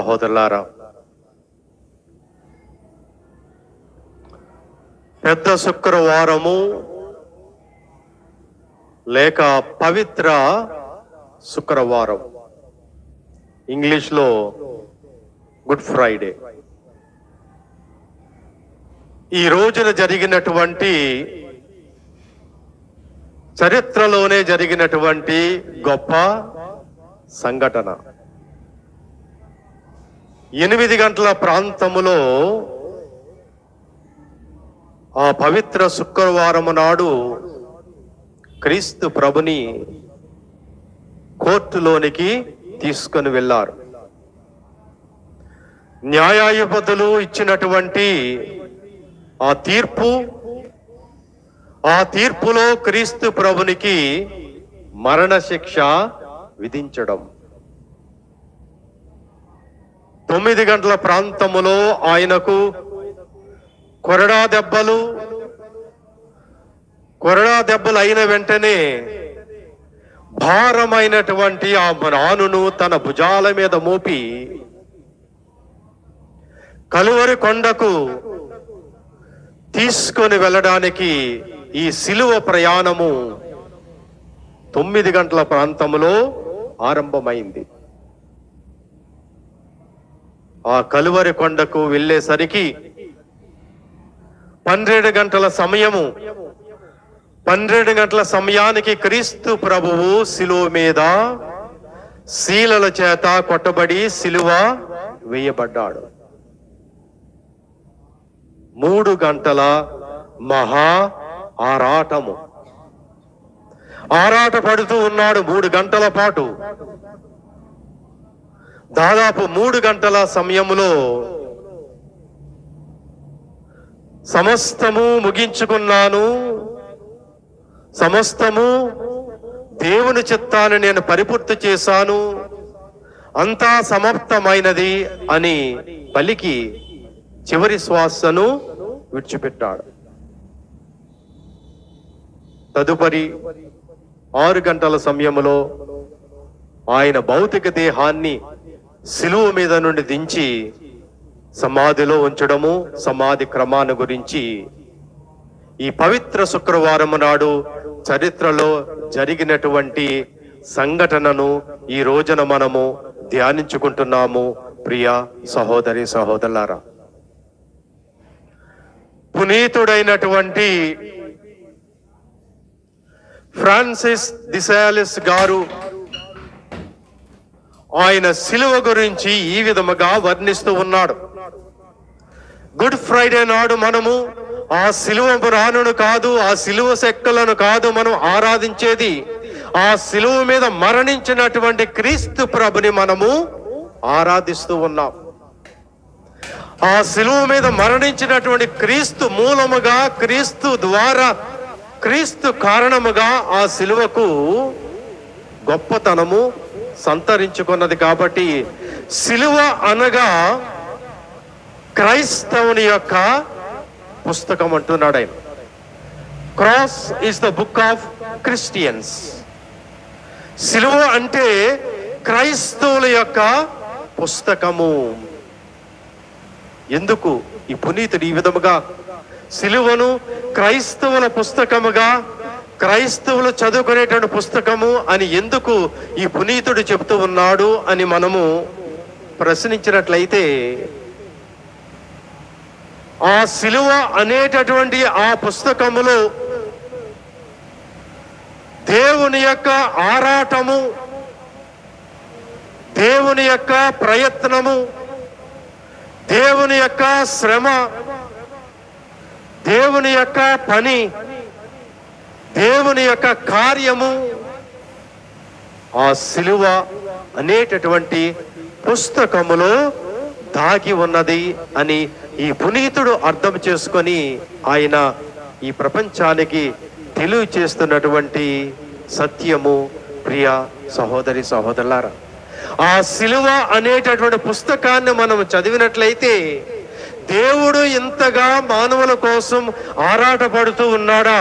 సహోదరులారా, పెద్ద శుక్రవారము లేక పవిత్ర శుక్రవారం, ఇంగ్లీష్లో గుడ్ ఫ్రైడే. ఈ రోజున జరిగినటువంటి చరిత్రలోనే జరిగినటువంటి గొప్ప సంఘటన. 8 గంటల ప్రాంతములో ఆ పవిత్ర శుక్రవారము నాడు క్రీస్తు ప్రభుని కోర్టులోనికి తీసుకొని వెళ్ళారు. న్యాయాధిపతులు ఇచ్చినటువంటి ఆ తీర్పులో క్రీస్తు ప్రభునికి మరణశిక్ష విధించడం. 9 గంటల ప్రాంతములో ఆయనకు కొరడా దెబ్బలు అయిన వెంటనే భారమైనటువంటి ఆ రానును తన భుజాల మీద మోపి కలువరి కొండకు తీసుకొని వెళ్ళడానికి ఈ సిలువ ప్రయాణము 9 గంటల ప్రాంతంలో ఆరంభమైంది. ఆ కలువరి కొండకు వెళ్ళేసరికి 12 గంటల సమయము. 12 గంటల సమయానికి క్రీస్తు ప్రభువు సిలువ మీద శీలల చేత కొట్టబడి సిలువ వేయబడ్డాడు. 3 గంటల మహా ఆరాట పడుతూ ఉన్నాడు. 3 గంటల పాటు, దాదాపు 3 గంటల సమయములో సమస్తము ముగించుకున్నాను, సమస్తము దేవుని చిత్తాన్ని నేను పరిపూర్తి చేశాను, అంతా సమాప్తమైనది అని పలికి చివరి శ్వాసను విడిచిపెట్టాడు. తదుపరి 6 గంటల సమయంలో ఆయన భౌతిక దేహాన్ని సిలువ మీద నుండి దించి సమాధిలో ఉంచడము, సమాధి క్రమాన్ని గురించి ఈ పవిత్ర శుక్రవారం నాడు చరిత్రలో జరిగినటువంటి సంఘటనను ఈ రోజున మనము ధ్యానించుకుంటున్నాము. ప్రియ సహోదరి సహోదరులారా, పునీతుడైనటువంటి ఫ్రాన్సిస్ డి సాలెస్ గారు ఆయన సిలువ గురించి ఈ విధముగా వర్ణిస్తూ ఉన్నాడు. గుడ్ ఫ్రైడే నాడు మనము ఆ సిలువ రానును కాదు, ఆ సిలువ సెక్కలను కాదు మనం ఆరాధించేది, ఆ సిలువ మీద మరణించినటువంటి క్రీస్తు ప్రభుని మనము ఆరాధిస్తూ ఉన్నాం. ఆ సిలువ మీద మరణించినటువంటి క్రీస్తు మూలముగా, క్రీస్తు ద్వారా, క్రీస్తు కారణముగా ఆ సిలువకు గొప్పతనము సంతరించుకున్నది. కాబట్టి సిలువ అనగా క్రైస్తవుని యొక్క పుస్తకం అంటున్నాడు ఆయన. Cross is the book of Christians. సిలువ అంటే క్రైస్తవుల యొక్క పుస్తకము. ఎందుకు ఈ పునీతుడు ఈ విధముగా సిలువను క్రైస్తవుల పుస్తకముగా, క్రైస్తవులు చదువుకునేటువంటి పుస్తకము అని ఎందుకు ఈ పునీతుడు చెబుతూ ఉన్నాడు అని మనము ప్రశ్నించినట్లయితే, ఆ సిలువ అనేటటువంటి ఆ పుస్తకములో దేవుని యొక్క ఆరాటము, దేవుని యొక్క ప్రయత్నము, దేవుని యొక్క శ్రమ, దేవుని యొక్క పని, దేవుని యొక్క కార్యము ఆ సిలువ అనేటటువంటి పుస్తకములో దాగి ఉన్నది అని ఈ పునీతుడు అర్థం చేసుకొని ఆయన ఈ ప్రపంచానికి తెలియచేస్తున్నటువంటి సత్యము. ప్రియ సహోదరి సహోదరులారా, ఆ సిలువ అనేటటువంటి పుస్తకాన్ని మనం చదివినట్లయితే దేవుడు ఇంతగా మానవుల కోసం ఆరాటపడుతూ ఉన్నాడా,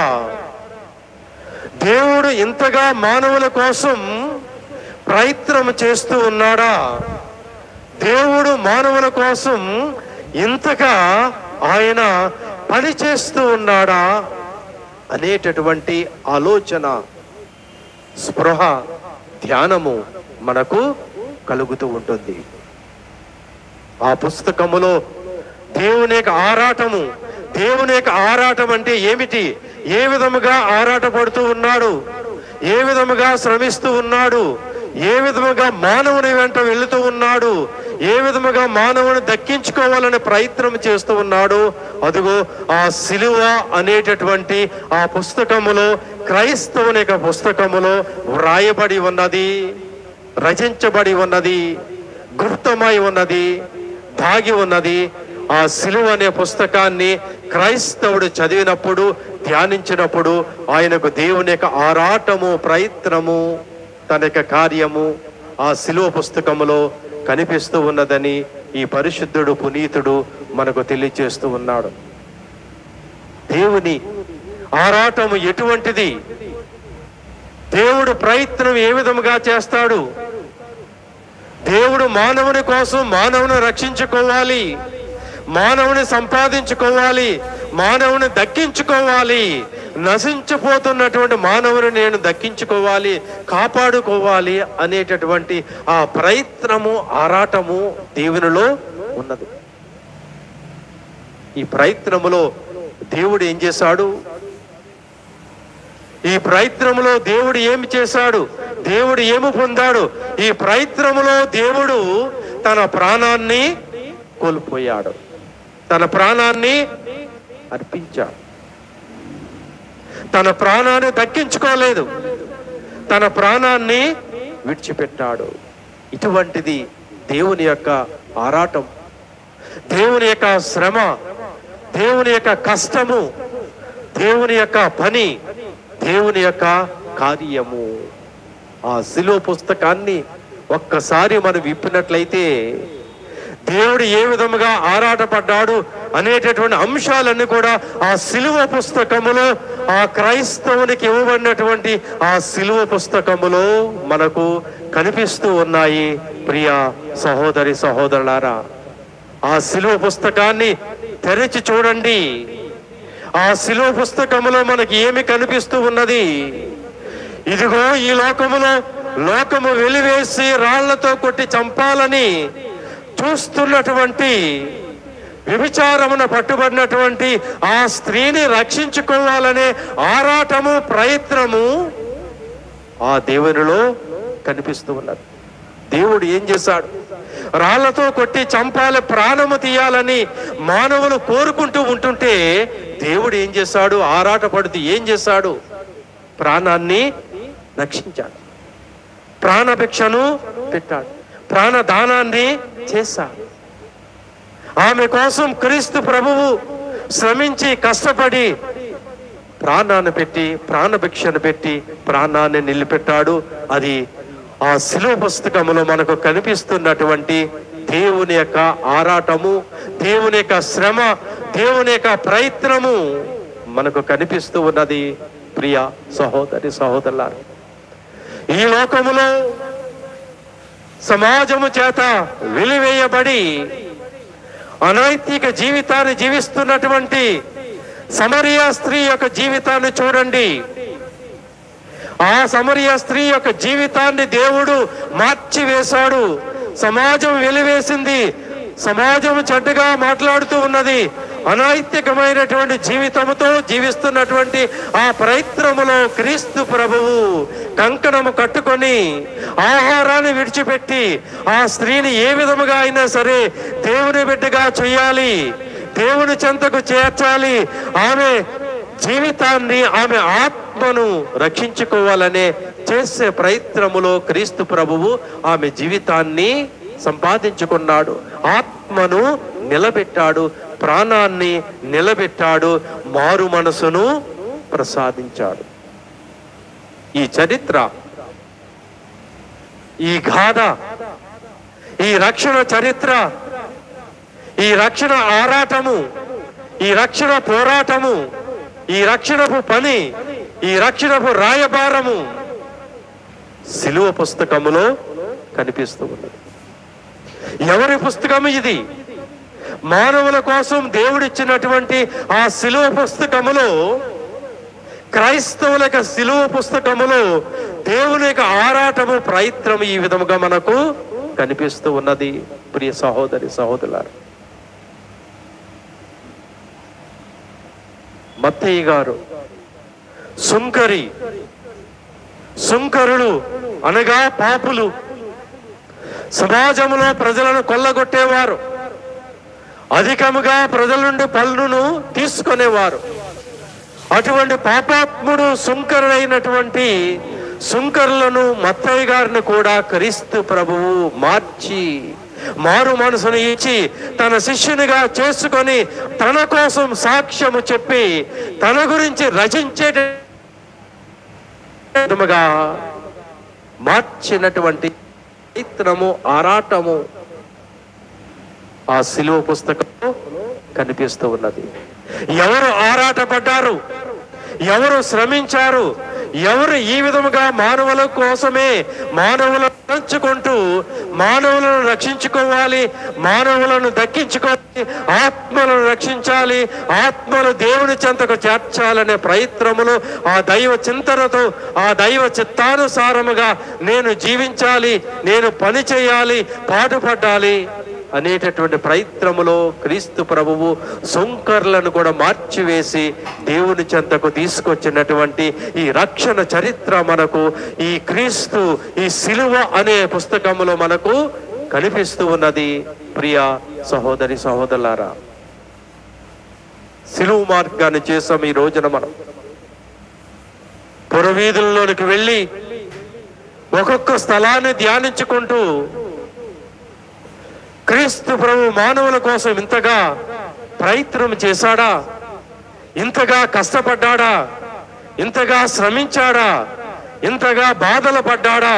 దేవుడు ఇంతగా మానవుల కోసం ప్రయత్నం చేస్తూ ఉన్నాడా, దేవుడు మానవుల కోసం ఇంతగా ఆయన పని చేస్తూ ఉన్నాడా అనేటటువంటి ఆలోచన, స్పృహ, ధ్యానము మనకు కలుగుతూ ఉంటుంది. ఆ పుస్తకములో దేవుని యొక్క ఆరాటము, దేవుని యొక్క ఆరాటం అంటే ఏమిటి, ఏ విధముగా ఆరాటపడుతూ ఉన్నాడు, ఏ విధముగా శ్రమిస్తూ ఉన్నాడు, ఏ విధముగా మానవుని వెంట వెళుతూ ఉన్నాడు, ఏ విధముగా మానవుని దక్కించుకోవాలని ప్రయత్నం చేస్తూ ఉన్నాడు. అదిగో ఆ సిలువ అనేటటువంటి ఆ పుస్తకములో, క్రైస్తవుని యొక్క పుస్తకములో వ్రాయబడి ఉన్నది, రచించబడి ఉన్నది, గుప్తమై ఉన్నది, దాగి ఉన్నది. ఆ సిలువ అనే పుస్తకాన్ని క్రైస్తవుడు చదివినప్పుడు, ధ్యానించినప్పుడు ఆయనకు దేవుని యొక్క ఆరాటము, ప్రయత్నము, తన యొక్క కార్యము ఆ సిలువ పుస్తకములో కనిపిస్తూ ఉన్నదని ఈ పరిశుద్ధుడు, పునీతుడు మనకు తెలియజేస్తూ ఉన్నాడు. దేవుని ఆరాటము ఎటువంటిది, దేవుడు ప్రయత్నం ఏ విధముగా చేస్తాడు, దేవుడు మానవుని కోసం మానవుని రక్షించుకోవాలి, మానవుని సంపాదించుకోవాలి, మానవుని దక్కించుకోవాలి, నశించిపోతున్నటువంటి మానవుని నేను దక్కించుకోవాలి, కాపాడుకోవాలి అనేటటువంటి ఆ ప్రయత్నము, ఆరాటము దేవునిలో ఉన్నది. ఈ ప్రయత్నములో దేవుడు ఏం చేశాడు, ఈ ప్రయత్నములో దేవుడు ఏమి చేశాడు, దేవుడు ఏమి పొందాడు? ఈ ప్రయత్నములో దేవుడు తన ప్రాణాన్ని కోల్పోయాడు, తన ప్రాణాన్ని అర్పించాడు, తన ప్రాణాన్ని దక్కించుకోలేదు, తన ప్రాణాన్ని విడిచిపెట్టాడు. ఇటువంటిది దేవుని యొక్క ఆరాటం, దేవుని యొక్క శ్రమ, దేవుని యొక్క కష్టము, దేవుని యొక్క పని, దేవుని యొక్క కార్యము. ఆ సిలువ పుస్తకాన్ని ఒక్కసారి మనం విప్పినట్లయితే దేవుడు ఏ విధముగా ఆరాటపడ్డాడు అనేటటువంటి అంశాలన్నీ కూడా ఆ సిలువ పుస్తకములో, ఆ క్రైస్తవునికి ఇవ్వబడినటువంటి ఆ సిలువ పుస్తకములో మనకు కనిపిస్తూ ఉన్నాయి. ప్రియ సహోదరి సహోదరులారా, ఆ సిలువ పుస్తకాన్ని తెరిచి చూడండి. ఆ సిలువ పుస్తకములో మనకి ఏమి కనిపిస్తూ ఉన్నది? ఇదిగో ఈ లోకములో లోకము వెలివేసి రాళ్లతో కొట్టి చంపాలని చూస్తున్నటువంటి, వ్యభిచారమున పట్టుబడినటువంటి ఆ స్త్రీని రక్షించుకోవాలనే ఆరాటము, ప్రయత్నము ఆ దేవునిలో కనిపిస్తూ ఉన్నది. దేవుడు ఏం చేశాడు? రాళ్లతో కొట్టి చంపాలి, ప్రాణము తీయాలని మానవులు కోరుకుంటూ ఉంటుంటే దేవుడు ఏం చేశాడు? ఆరాటపడుతూ ఏం చేశాడు? ప్రాణాన్ని రక్షించాడు, ప్రాణభిక్షను పెట్టాడు, ప్రాణదానాన్ని చేశాడు. ఆమె కోసం క్రీస్తు ప్రభువు శ్రమించి కష్టపడి ప్రాణాన్ని పెట్టి, ప్రాణభిక్షను పెట్టి ప్రాణాన్ని నిలబెట్టాడు. అది ఆ సిలువ పుస్తకములో మనకు కనిపిస్తున్నటువంటి దేవుని యొక్క ఆరాటము, దేవుని యొక్క శ్రమ, దేవుని యొక్క ప్రయత్నము మనకు కనిపిస్తూ ఉన్నది. ప్రియ సహోదరి సహోదరులారా, ఈ లోకములో సమాజము చేత వెలివేయబడి అనైతిక జీవితాన్ని జీవిస్తున్నటువంటి సమరియా స్త్రీ యొక్క జీవితాన్ని చూడండి. ఆ సమరియా స్త్రీ యొక్క జీవితాన్ని దేవుడు మార్చివేశాడు. సమాజం వెలివేసింది, సమాజం చెడ్డగా మాట్లాడుతూ ఉన్నది. అనైతికమైనటువంటి జీవితంతో జీవిస్తున్నటువంటి ఆ ప్రయత్నములో క్రీస్తు ప్రభువు కంకణము కట్టుకొని ఆహారాన్ని విడిచిపెట్టి ఆ స్త్రీని ఏ విధముగా అయినా సరే దేవుని బిడ్డగా చేయాలి, దేవుని చెంతకు చేర్చాలి, ఆమె జీవితాన్ని, ఆమె ఆత్మను రక్షించుకోవాలనే చేసే ప్రయత్నములో క్రీస్తు ప్రభువు ఆమె జీవితాన్ని సంపాదించుకున్నాడు, ఆత్మను నిలబెట్టాడు, ప్రాణాన్ని నిలబెట్టాడు, మారు మనసును ప్రసాదించాడు. ఈ చరిత్ర, ఈ గాథ, ఈ రక్షణ చరిత్ర, ఈ రక్షణ ఆరాటము, ఈ రక్షణ పోరాటము, ఈ రక్షణపు పని, ఈ రక్షణపు రాయబారము సిలువ పుస్తకములో కనిపిస్తూ ఉన్నది. ఎవరి పుస్తకం ఇది? మానవుల కోసం దేవుడిచ్చినటువంటి ఆ శిలువ పుస్తకములో, క్రైస్తవుల యొక్క శిలువ పుస్తకములో దేవుని యొక్క ఆరాటము, ప్రయత్నం ఈ విధముగా మనకు కనిపిస్తూ ఉన్నది. ప్రియ సహోదరి సహోదరులారా, మత్తయి గారు సుంకరులు అనగా పాపులు, సమాజంలో ప్రజలను కొల్లగొట్టేవారు, అధికముగా ప్రజల నుండి పన్నును తీసుకునేవారు. అటువంటి పాపాత్ముడు సుంకరులైనటువంటి సుంకరులను, మత్తయి గారిని కూడా క్రీస్తు ప్రభువు మార్చి, మారు మనసును ఇచ్చి తన శిష్యునిగా చేసుకొని తన కోసం సాక్ష్యము చెప్పి తన గురించి రచించేటముగా మార్చినటువంటి ప్రయత్నము, ఆరాటము ఆ శిలువ పుస్తకంలో కనిపిస్తూ ఉన్నది. ఎవరు ఆరాటపడ్డారు, ఎవరు శ్రమించారు, ఎవరు ఈ విధముగా మానవుల కోసమే మానవులను పంచుకుంటూ మానవులను రక్షించుకోవాలి, మానవులను దక్కించుకోవాలి, ఆత్మలను రక్షించాలి, ఆత్మలు దేవుని చెంతకు చేర్చాలనే ప్రయత్నములు, ఆ దైవ చింతనతో, ఆ దైవ చిత్తానుసారముగా నేను జీవించాలి, నేను పని చేయాలి, పాటుపడాలి అనేటటువంటి ప్రయత్నములో క్రీస్తు ప్రభువు సుంకర్లను కూడా మార్చివేసి దేవుని చెంతకు తీసుకొచ్చినటువంటి ఈ రక్షణ చరిత్ర మనకు ఈ క్రీస్తు, ఈ సిలువ అనే పుస్తకములో మనకు కనిపిస్తూ ఉన్నది. ప్రియ సహోదరి సహోదరులారా, సిలువ మార్గాన్ని చేసాం. ఈ రోజున మనం పురవీధుల్లోనికి వెళ్ళి ఒక్కొక్క స్థలాన్ని ధ్యానించుకుంటూ క్రీస్తు ప్రభు మానవుల కోసం ఇంతగా ప్రయత్నం చేశాడా, ఇంతగా కష్టపడ్డాడా, ఇంతగా శ్రమించాడా, ఇంతగా బాధలు పడ్డాడా,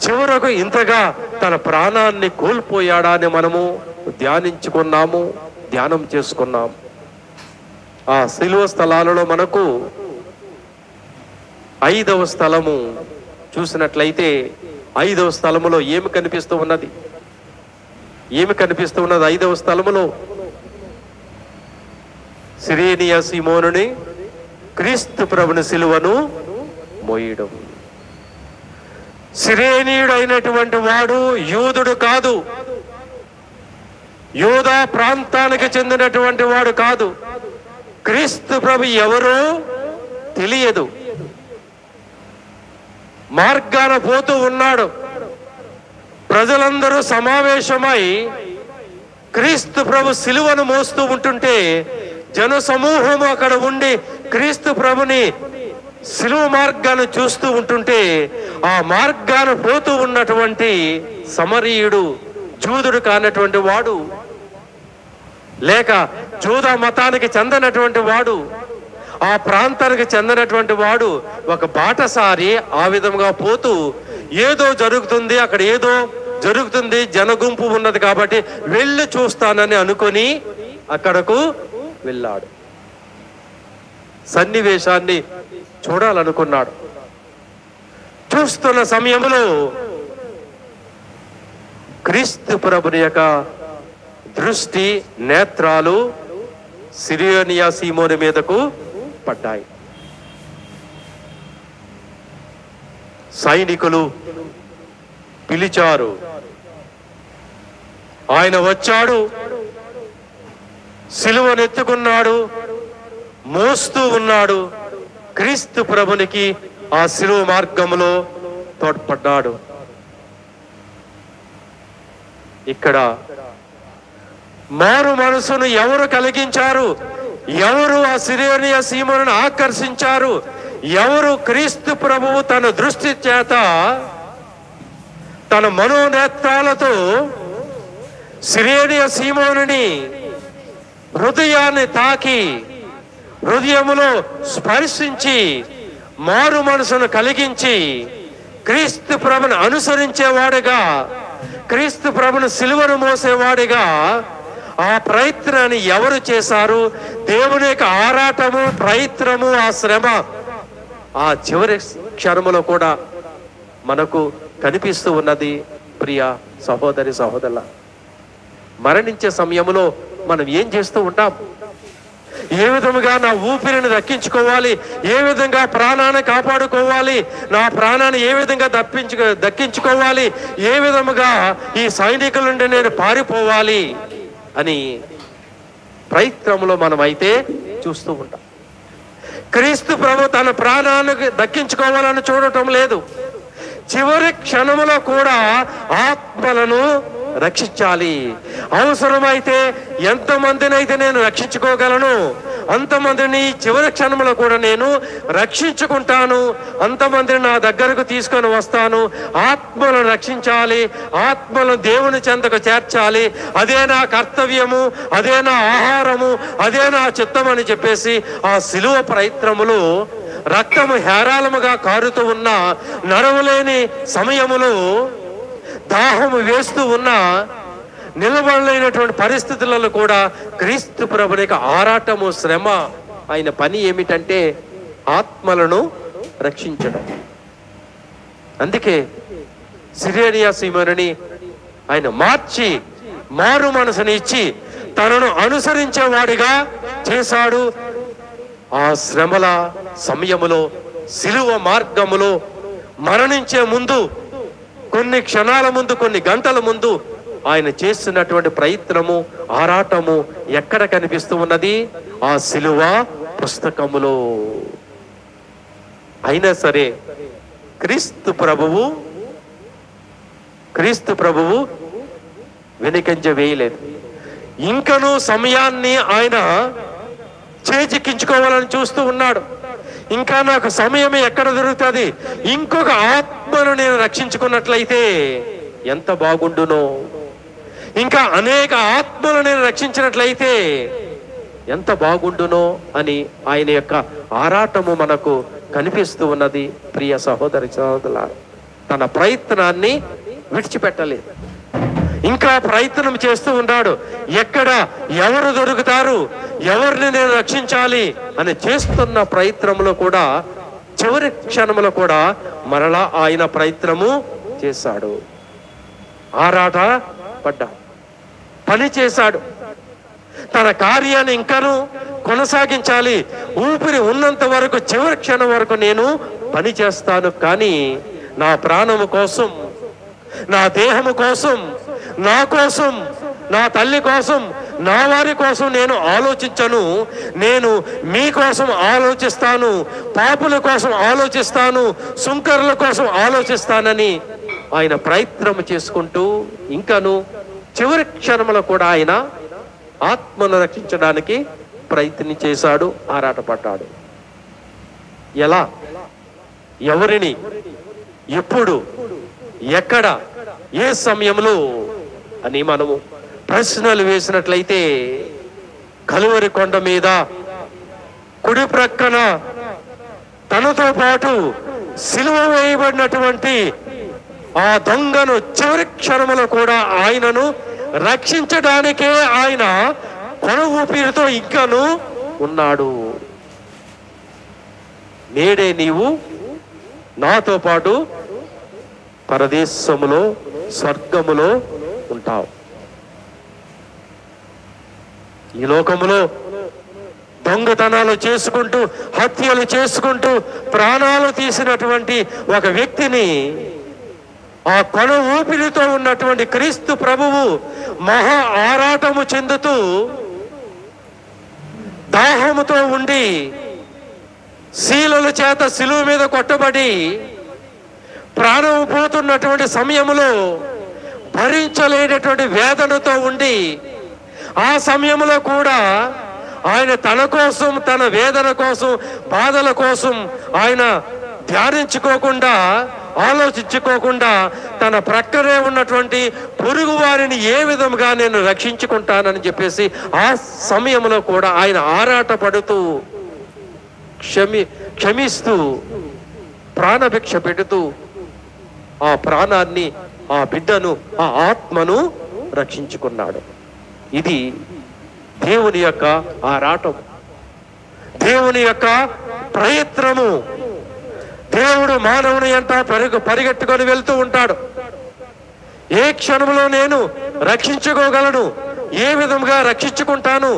చివరకు ఇంతగా తన ప్రాణాన్ని కోల్పోయాడా అని మనము ధ్యానించుకున్నాము, ధ్యానం చేసుకున్నాం. ఆ శిలువ స్థలాలలో మనకు 5వ స్థలము చూసినట్లయితే 5వ స్థలములో ఏమి కనిపిస్తూ ఉన్నది? 5వ స్థలములో సిరేనియా సీమోనుని క్రీస్తు ప్రభుని సిలువను మోయడం. సిరేనీయుడు అయినటువంటి వాడు యూదుడు కాదు, యూదా ప్రాంతానికి చెందినటువంటి వాడు కాదు. క్రీస్తు ప్రభు ఎవరో తెలియదు. మార్గాన పోతూ ఉన్నాడు. ప్రజలందరూ సమావేశమై క్రీస్తు ప్రభు సిలువను మోస్తూ ఉంటుంటే జన సమూహము అక్కడ ఉండి క్రీస్తు ప్రభుని సిలువ మార్గాన్ని చూస్తూ ఉంటుంటే ఆ మార్గాన పోతూ ఉన్నటువంటి సమరీయుడు, జూదుడు కానటువంటి వాడు, లేక జూద మతానికి చెందినటువంటి వాడు, ఆ ప్రాంతానికి చెందినటువంటి వాడు ఒక బాటసారి ఆ విధంగా పోతూ ఏదో జరుగుతుంది, అక్కడ ఏదో జరుగుతుంది, జనగుంపు ఉన్నది కాబట్టి వెళ్ళి చూస్తానని అనుకొని అక్కడకు వెళ్ళాడు. సన్నివేశాన్ని చూడాలనుకున్నాడు. చూస్తున్న సమయంలో క్రీస్తు ప్రభుని యొక్క దృష్టి, నేత్రాలు సిరియనియా సీమోని మీదకు పడ్డాయి. సైనికులు పిలిచారు. ఆయన వచ్చాడు, సిలువనెత్తుకున్నాడు, మోస్తూ ఉన్నాడు. క్రీస్తు ప్రభునికి ఆ సిలువ మార్గములో తోడ్పడ్డాడు. ఇక్కడ మారు మనసును ఎవరు కలిగించారు? ఎవరు ఆ సిరియనియా సీమోనును ఆకర్షించారు? ఎవరు క్రీస్తు ప్రభువు తన దృష్టి చేత, తన మనోనేత్రాలతో సిరియనియా సీమోనుని హృదయాన్ని తాకి, హృదయములో స్పర్శించి, మారు మనసును కలిగించి క్రీస్తు ప్రభుని అనుసరించేవాడుగా, క్రీస్తు ప్రభుని సిలువను మోసేవాడిగా ఆ ప్రయత్నాన్ని ఎవరు చేశారు? దేవుని యొక్క ఆరాటము, ప్రయత్నము, ఆ శ్రమ ఆ చివరి క్షణములో కూడా మనకు కనిపిస్తూ ఉన్నది. ప్రియ సహోదరి సహోదరుల, మరణించే సమయంలో మనం ఏం చేస్తూ ఉంటాం? ఏ విధముగా నా ఊపిరిని దక్కించుకోవాలి, ఏ విధంగా ప్రాణాన్ని కాపాడుకోవాలి, నా ప్రాణాన్ని ఏ విధంగా దక్కించుకోవాలి, ఏ విధముగా ఈ సైనికుల నుండి నేను పారిపోవాలి అని ప్రయత్నంలో మనం అయితే చూస్తూ ఉంటాం. క్రీస్తు ప్రభు తన ప్రాణాన్ని దక్కించుకోవాలని చూడటం లేదు. చివరి క్షణములో కూడా ఆత్మలను రక్షించాలి. అవసరమైతే ఎంతమందినైతే నేను రక్షించుకోగలను అంతమందిని చివరి క్షణంలో కూడా నేను రక్షించుకుంటాను, అంతమందిని నా దగ్గరకు తీసుకొని వస్తాను. ఆత్మలను రక్షించాలి, ఆత్మలను దేవుని చెంతకు చేర్చాలి. అదే నా కర్తవ్యము, అదే నా ఆహారము, అదే నా చిత్తం అని చెప్పేసి ఆ సిలువ ప్రయత్నములు రక్తము హేరాళముగా కారుతూ ఉన్న, నడవలేని సమయములు, దాహము వేస్తూ ఉన్న, నిలబడలేనటువంటి పరిస్థితులలో కూడా క్రీస్తు ప్రభునికి ఆరాటము, శ్రమ, ఆయన పని ఏమిటంటే ఆత్మలను రక్షించడం. అందుకే సిరేనియా సీమోనుని ఆయన మార్చి మారు మనసుని ఇచ్చి తనను అనుసరించేవాడిగా చేశాడు. ఆ శ్రమల సమయములో, సిలువ మార్గములో మరణించే ముందు, కొన్ని క్షణాల ముందు, కొన్ని గంటల ముందు ఆయన చేస్తున్నటువంటి ప్రయత్నము, ఆరాటము ఎక్కడ కనిపిస్తూ ఉన్నది? ఆ సిలువ పుస్తకములో. అయినా సరే క్రీస్తు ప్రభువు వెనుకంజ వేయలేదు. ఇంకనూ సమయాన్ని ఆయన చేజిక్కించుకోవాలని చూస్తూ ఉన్నాడు. ఇంకా నాకు సమయం ఎక్కడ దొరుకుతుంది, ఇంకొక ఆత్మను నేను రక్షించుకున్నట్లయితే ఎంత బాగుండునో, ఇంకా అనేక ఆత్మలు నేను రక్షించినట్లయితే ఎంత బాగుండునో అని ఆయన యొక్క ఆరాటము మనకు కనిపిస్తూ ఉన్నది. ప్రియ సహోదరి సహోదరులారా, తన ప్రయత్నాన్ని విడిచిపెట్టలేదు, ఇంకా ప్రయత్నం చేస్తూ ఉన్నాడు. ఎక్కడ ఎవరు దొరుకుతారు, ఎవరిని నేను రక్షించాలి అని చేస్తున్న ప్రయత్నంలో కూడా చివరి క్షణంలో కూడా మరలా ఆయన ప్రయత్నము చేశాడు, ఆరాట పడ్డాడు, పని చేశాడు. తన కార్యాన్ని ఇంకను కొనసాగించాలి. ఊపిరి ఉన్నంత వరకు, చివరి క్షణం వరకు నేను పని చేస్తాను, కానీ నా ప్రాణము కోసం, నా దేహము కోసం, నా కోసం, నా తల్లి కోసం, నా వారి కోసం నేను ఆలోచించను. నేను మీకోసం ఆలోచిస్తాను, పాపుల కోసం ఆలోచిస్తాను, సుంకరుల కోసం ఆలోచిస్తానని ఆయన ప్రయత్నం చేసుకుంటూ ఇంకను చివరి క్షణంలో కూడా ఆయన ఆత్మను రక్షించడానికి ప్రయత్నం చేశాడు, ఆరాటపడ్డాడు. ఎలా, ఎవరిని, ఎప్పుడు, ఎక్కడ, ఏ సమయంలో అని మనము ప్రశ్నలు వేసినట్లయితే, కలువరి కొండ మీద కుడి ప్రక్కన తనతో పాటు సిలువ వేయబడినటువంటి ఆ దొంగను చివరి క్షణములో కూడా ఆయనను రక్షించడానికే ఆయన కొన ఊపిరితో ఇంకను ఉన్నాడు. నేడే నీవు నాతో పాటు పరదేశములో, స్వర్గములో ఉంటావు. ఈ లోకములో దొంగతనాలు చేసుకుంటూ, హత్యలు చేసుకుంటూ ప్రాణాలు తీసినటువంటి ఒక వ్యక్తిని ఆ కొన ఊపిరితో ఉన్నటువంటి క్రీస్తు ప్రభువు మహా ఆరాటము చెందుతూ, దాహముతో ఉండి, శీలల చేత సిలువ మీద కొట్టబడి ప్రాణం పోతున్నటువంటి సమయంలో భరించలేనటువంటి వేదనతో ఉండి, ఆ సమయంలో కూడా ఆయన తన కోసం, తన వేదన కోసం, బాధల కోసం ఆయన ధ్యానించుకోకుండా, ఆలోచించుకోకుండా తన ప్రక్కనే ఉన్నటువంటి పొరుగు వారిని ఏ విధంగా నేను రక్షించుకుంటానని చెప్పేసి ఆ సమయంలో కూడా ఆయన ఆరాటపడుతూ, క్షమిస్తూ, ప్రాణభిక్ష పెడుతూ ఆ ప్రాణాన్ని, ఆ బిడ్డను, ఆ ఆత్మను రక్షించుకున్నాడు. ఇది దేవుని యొక్క ఆరాటం, దేవుని యొక్క ప్రయత్నము. దేవుడు మానవుని అంతా పరిగెట్టుకొని వెళ్తూ ఉంటాడు. ఏ క్షణంలో నేను రక్షించుకోగలను, ఏ విధముగా రక్షించుకుంటాను,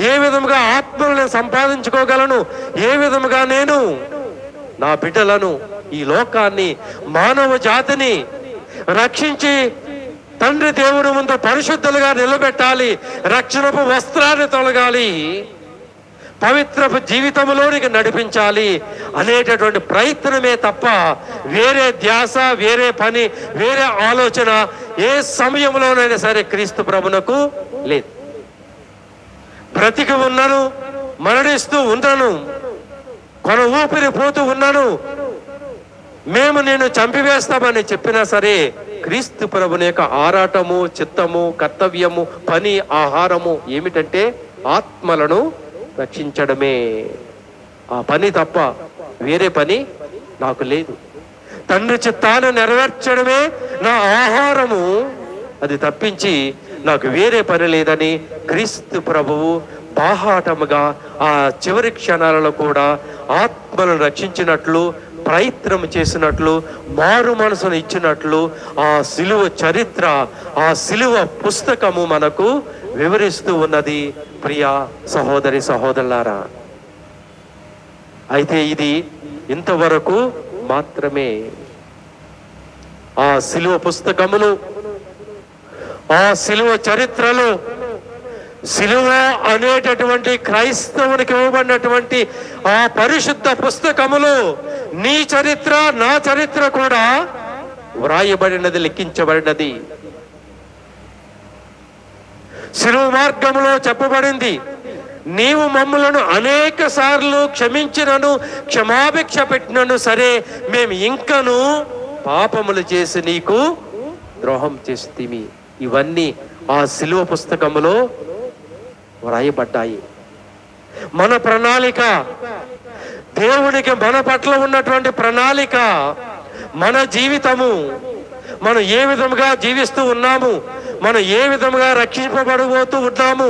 ఏ విధముగా ఆత్మలను సంపాదించుకోగలను, ఏ విధముగా నేను నా బిడ్డలను, ఈ లోకాన్ని, మానవ జాతిని రక్షించి తండ్రి దేవుని ముందు పరిశుద్ధులుగా నిలబెట్టాలి, రక్షణపు వస్త్రాన్ని తొలగాలి, పవిత్రపు జీవితంలోనికి నడిపించాలి అనేటటువంటి ప్రయత్నమే తప్ప వేరే ధ్యాస, వేరే పని, వేరే ఆలోచన ఏ సమయంలోనైనా సరే క్రీస్తు ప్రభునకు లేదు. బ్రతికి ఉన్నాను, మరణిస్తూ ఉన్నాను, కొన ఊపిరి పోతూ ఉన్నాను, మేము నేను చంపివేస్తామని చెప్పినా సరే క్రీస్తు ప్రభుని యొక్క ఆరాటము, చిత్తము, కర్తవ్యము, పని, ఆహారము ఏమిటంటే ఆత్మలను రక్షించడమే. ఆ పని తప్ప వేరే పని నాకు లేదు. తండ్రి చిత్తాన్ని నెరవేర్చడమే నా ఆహారము, అది తప్పించి నాకు వేరే పని లేదని క్రీస్తు ప్రభువు బాహాటముగా ఆ చివరి క్షణాలలో కూడా ఆత్మలను రక్షించినట్లు, ప్రయత్నం చేసినట్లు, మారు మనసును ఇచ్చినట్లు ఆ సిలువ చరిత్ర, ఆ సిలువ పుస్తకము మనకు వివరిస్తూ ఉన్నది ప్రియ సహోదరి సహోదరులారా. అయితే ఇది ఇంతవరకు మాత్రమే. ఆ సిలువ పుస్తకములు, ఆ సిలువ చరిత్రలో, సిలువ అనేటటువంటి క్రైస్తవునికి ఇవ్వబడినటువంటి ఆ పరిశుద్ధ పుస్తకములో నీ చరిత్ర, నా చరిత్ర కూడా వ్రాయబడినది, లిఖించబడినది. సిలువ మార్గములో చెప్పబడింది, నీవు మమ్ములను అనేక సార్లు క్షమించినను, క్షమాభిక్ష పెట్టినను సరే మేము ఇంకను పాపములు చేసి నీకు ద్రోహం చేస్తీమి. ఇవన్నీ ఆ సిలువ పుస్తకములో వ్రాయబడ్డాయి. మన ప్రణాళిక, దేవునికి మన పట్ల ఉన్నటువంటి ప్రణాళిక, మన జీవితము, మనం ఏ విధముగా జీవిస్తూ ఉన్నాము, మనం ఏ విధముగా రక్షింపబడబోతూ ఉన్నాము,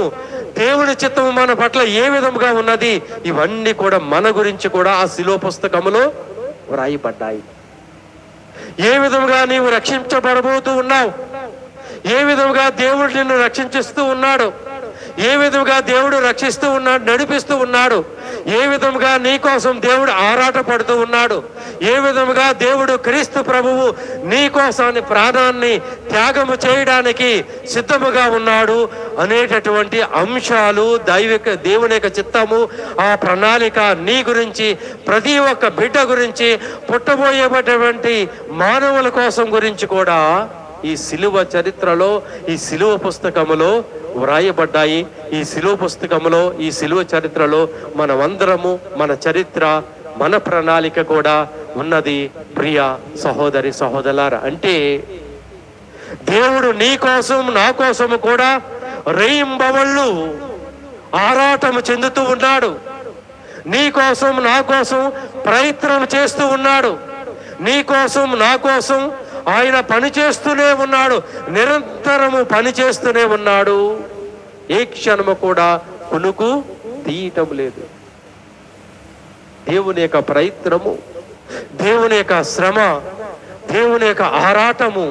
దేవుని చిత్తము మన పట్ల ఏ విధముగా ఉన్నది, ఇవన్నీ కూడా మన గురించి కూడా ఆ సిలువ పుస్తకములో వ్రాయబడ్డాయి. ఏ విధముగా నీవు రక్షించబడబోతూ ఉన్నావు, ఏ విధముగా దేవుడు నిన్ను రక్షించిస్తూ ఉన్నాడు, ఏ విధముగా దేవుడు రక్షిస్తూ ఉన్నాడు, నడిపిస్తూ ఉన్నాడు, ఏ విధముగా నీ కోసం దేవుడు ఆరాట పడుతూ ఉన్నాడు, ఏ విధముగా దేవుడు క్రీస్తు ప్రభువు నీ కోసాన్ని ప్రాణాన్ని త్యాగము చేయడానికి సిద్ధముగా ఉన్నాడు అనేటటువంటి అంశాలు, దేవుని యొక్క చిత్తము, ఆ ప్రణాళిక నీ గురించి, ప్రతి ఒక్క బిడ్డ గురించి, పుట్టబోయేటటువంటి మానవుల కోసం గురించి కూడా ఈ సిలువ చరిత్రలో, ఈ సిలువ పుస్తకములో వ్రాయబడ్డాయి. ఈ సిలువ పుస్తకములో, ఈ సిలువ చరిత్రలో మనమందరము, మన చరిత్ర, మన ప్రణాళిక కూడా ఉన్నది ప్రియ సహోదరి సహోదరులారా. అంటే దేవుడు నీ కోసం, నా కోసము కూడా రేయింబవళ్ళు ఆరాటము చెందుతూ ఉన్నాడు. నీ కోసం, నా కోసం ప్రయత్నం చేస్తూ ఉన్నాడు. నీ కోసం, నా కోసం ఆయన పని చేస్తూనే ఉన్నాడు, నిరంతరము పని చేస్తూనే ఉన్నాడు. ఏ క్షణము కూడా కునుకు తీయటం లేదు. దేవుని యొక్క ప్రయత్నము, దేవుని యొక్క శ్రమ, దేవుని యొక్క ఆరాటము,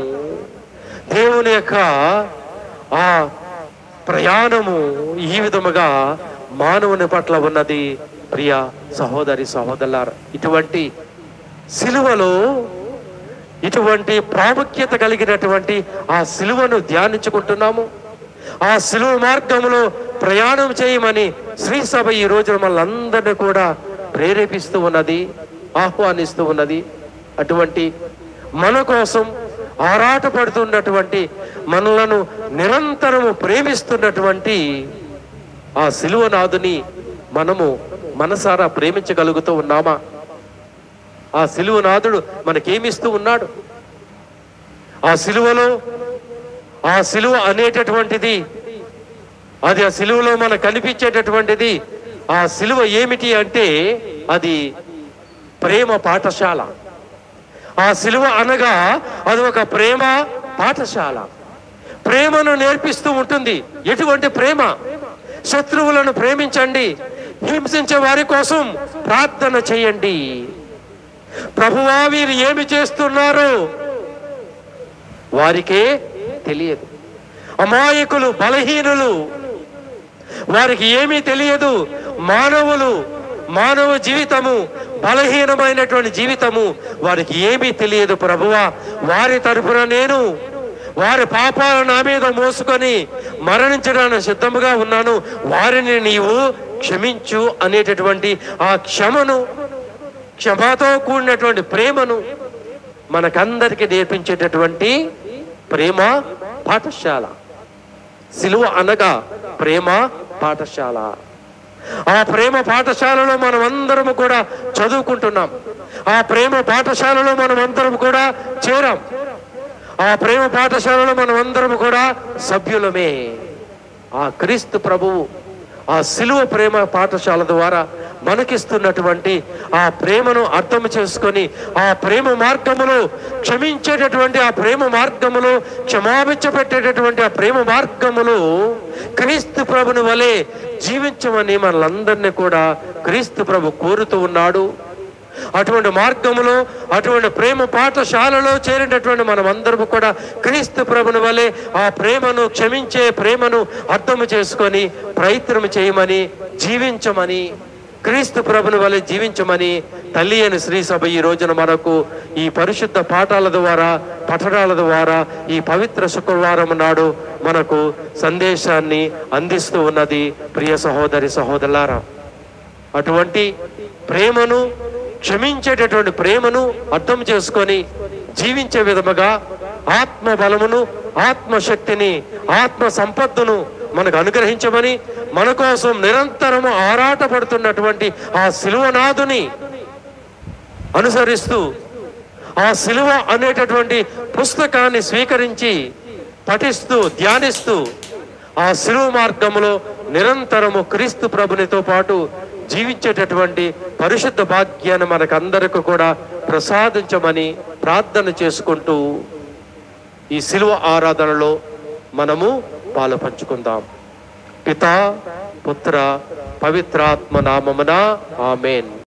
దేవుని యొక్క ఆ ప్రయాణము ఈ విధముగా మానవుని పట్ల ఉన్నది ప్రియ సహోదరి సహోదరులారా. ఇటువంటి సిలువలో ఇటువంటి ప్రాముఖ్యత కలిగినటువంటి ఆ సిలువను ధ్యానించుకుంటున్నాము. ఆ సిలువ మార్గంలో ప్రయాణం చేయమని శ్రీ సభ ఈ రోజున మనందరినీ కూడా ప్రేరేపిస్తూ ఉన్నది, ఆహ్వానిస్తూ ఉన్నది. అటువంటి మన కోసం ఆరాటపడుతున్నటువంటి, మనలను నిరంతరము ప్రేమిస్తున్నటువంటి ఆ సిలువనాథుని మనము మనసారా ప్రేమించగలుగుతూ ఉన్నామా? ఆ సిలువనాథుడు మనకేమిస్తూ ఉన్నాడు? ఆ సిలువలో, ఆ సిలువ అనేటటువంటిది, అది ఆ సిలువలో మనకు కనిపించేటటువంటిది, ఆ సిలువ ఏమిటి అంటే అది ప్రేమ పాఠశాల. ఆ సిలువ అనగా అది ఒక ప్రేమ పాఠశాల. ప్రేమను నేర్పిస్తూ ఉంటుంది. ఎటువంటి ప్రేమ? శత్రువులను ప్రేమించండి, హింసించే వారి కోసం ప్రార్థన చేయండి. ప్రభువా వీరు ఏమి చేస్తున్నారు, వారికే తెలియదు. అమాయకులు, బలహీనులు, వారికి ఏమీ తెలియదు. మానవ జీవితము, బలహీనమైనటువంటి జీవితము వారికి ఏమీ తెలియదు. ప్రభువా, వారి తరపున నేను వారి పాపాలను నా మీద మోసుకొని మరణించడానికి సిద్ధముగా ఉన్నాను, వారిని నీవు క్షమించు అనేటటువంటి ఆ క్షమతో కూడినటువంటి ప్రేమను మనకందరికీ నేర్పించేటటువంటి ప్రేమ పాఠశాల. సిలువ అనగా ప్రేమ పాఠశాల. ఆ ప్రేమ పాఠశాలలో మనం అందరము కూడా చదువుకుంటున్నాం. ఆ ప్రేమ పాఠశాలలో మనం అందరం కూడా చేరాం. ఆ ప్రేమ పాఠశాలలో మనం అందరం కూడా సభ్యులమే. ఆ క్రీస్తు ప్రభువు ఆ సిలువ ప్రేమ పాఠశాల ద్వారా మనకిస్తున్నటువంటి ఆ ప్రేమను అర్థం చేసుకొని ఆ ప్రేమ మార్గములో క్షమించేటటువంటి ఆ ప్రేమ మార్గములో క్షమాపించబెట్టేటటువంటి ఆ ప్రేమ మార్గములో క్రీస్తు ప్రభుని వలె జీవించమని మనలందరినీ కూడా క్రీస్తు ప్రభు కోరుతూ ఉన్నాడు. అటువంటి మార్గములో, అటువంటి ప్రేమ పాఠశాలలో చేరినటువంటి మనమందరము కూడా క్రీస్తు ప్రభుని వలె ఆ ప్రేమను, క్షమించే ప్రేమను అర్థం చేసుకొని ప్రయత్నం చేయమని, జీవించమని, క్రీస్తు ప్రభుని వలె జీవించమని తల్లి అయిన శ్రీ సభ ఈ రోజున మనకు ఈ పరిశుద్ధ పాఠాల ద్వారా, పఠనాల ద్వారా ఈ పవిత్ర శుక్రవారం నాడు మనకు సందేశాన్ని అందిస్తూ ఉన్నది. ప్రియ సహోదరి సహోదరులారా, అటువంటి ప్రేమను, క్షమించేటటువంటి ప్రేమను అర్థం చేసుకొని జీవించే విధముగా ఆత్మ బలమును, ఆత్మశక్తిని, ఆత్మ సంపత్తును మనకు అనుగ్రహించమని, మన కోసం నిరంతరము ఆరాటపడుతున్నటువంటి ఆ సిలువనాథుని అనుసరిస్తూ ఆ సిలువ అనేటటువంటి పుస్తకాన్ని స్వీకరించి పఠిస్తూ, ధ్యానిస్తూ ఆ సిలువ మార్గములో నిరంతరము క్రీస్తు ప్రభునితో పాటు జీవించేటటువంటి పరిశుద్ధ భాగ్యాన్ని మనకందరికీ కూడా ప్రసాదించమని ప్రార్థన చేసుకుంటూ ఈ సిలువ ఆరాధనలో మనము పాలు పంచుకుందాం. పితా, పుత్ర, పవిత్రాత్మ నామమున ఆమేన్.